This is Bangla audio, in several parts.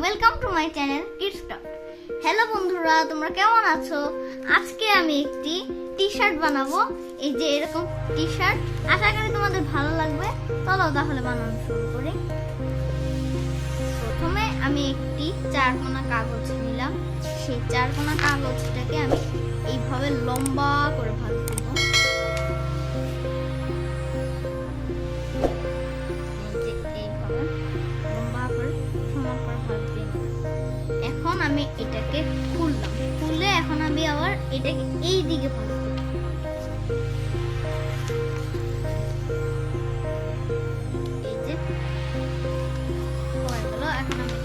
Welcome to my channel kids craft. Hello বন্ধুরা, তোমরা কেমন আছো? আজকে আমি একটি টি-শার্ট বানাবো। এই যে এরকম টি-শার্ট, আশা করি তোমাদের ভালো লাগবে। চলো তাহলে বানানো শুরু করি। প্রথমে আমি একটি 4 কোনা কাগজ নিলাম। সেই 4 কোনা কাগজটাকে আমি এইভাবে লম্বা করে ভাঁজ দেব। এখন আমি এটাকে খুললাম, খুলে এখন আমি আবার এটাকে এই দিকে ভাঁজ দেব। এই যে হয়ে গেল। এখন আমি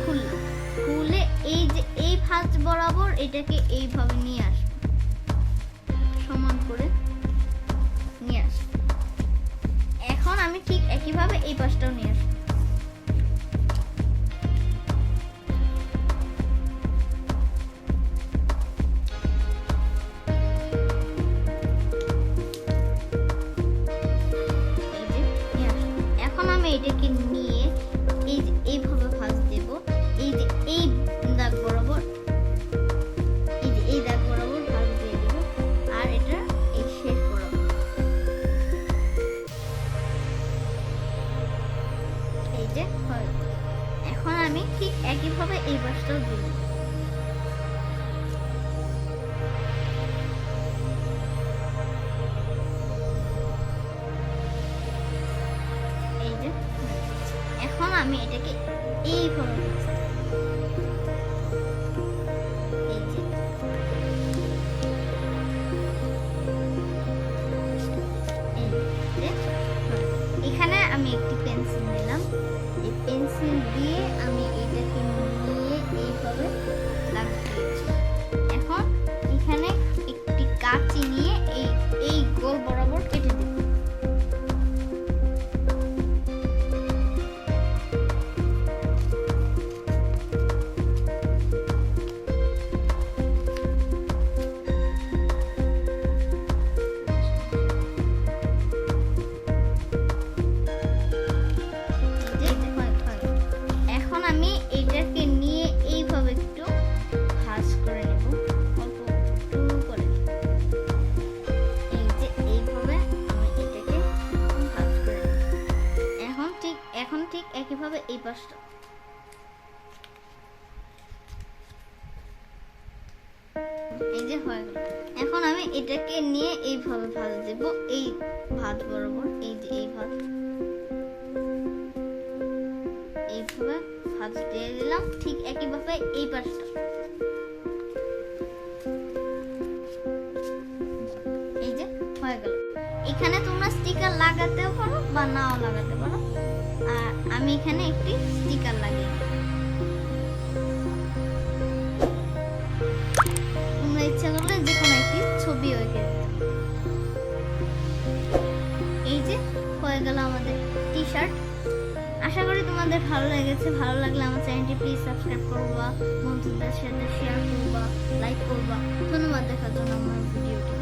খুললাম, খুলে এই যে এই ভাঁজ বরাবর এটাকে এইভাবে নিয়ে আসবো, সমান করে নিয়ে আসবো। এখন আমি ঠিক একইভাবে এই পাশটাও নিয়ে আসবো। এটাকে নিয়ে এই যে এইভাবে ভাঁজ দেব। এই যে এই দাগ বরাবর, এই যে এই দাগ বরাবর ভাঁজ দিয়ে দেব, আর এটা এই শেষ বরাবর। এই যে এখন আমি ঠিক একইভাবে এই পাশটাও দেব। এখন আমি এটাকে এইভাবে এখানে আমি একটি পেন্সিল নিলাম। এই পেন্সিল দিয়ে আমি এটাকে নিয়ে এইভাবে লাগিয়েছি। এখন এখানে একটি কাঁচি নিয়ে এই গোল বরাবর কেটে দেব। একইভাবে এই পাশটা এই যে হয়ে গেল। এখন আমি এটাকে নিয়ে এইভাবে ভাঁজ দেব, এই ভাঁজ বরাবর। এই যে এই ভাঁজ, এইভাবে ভাঁজ দিয়ে দিলাম। ঠিক একইভাবে এই পাশটা। এই যে হয়ে গেল। এখানে তোমরা স্টিকার লাগাতেও পারো বা নাও লাগাতে পারো। আর আমি এখানে একটি স্টিকার লাগিয়ে দিই। তোমরা ইচ্ছা করলে যে কোনো একটি ছবি এঁকে দিতে। এই যে হয়ে গেল আমাদের টি-শার্ট। আশা করি তোমাদের ভালো লেগেছে। ভালো লাগলে আমার চ্যানেলটি প্লিজ সাবস্ক্রাইব করবা, বন্ধুদের সাথে শেয়ার করবা, লাইক করবা। ধন্যবাদ দেখার জন্য আমার ভিডিওটি।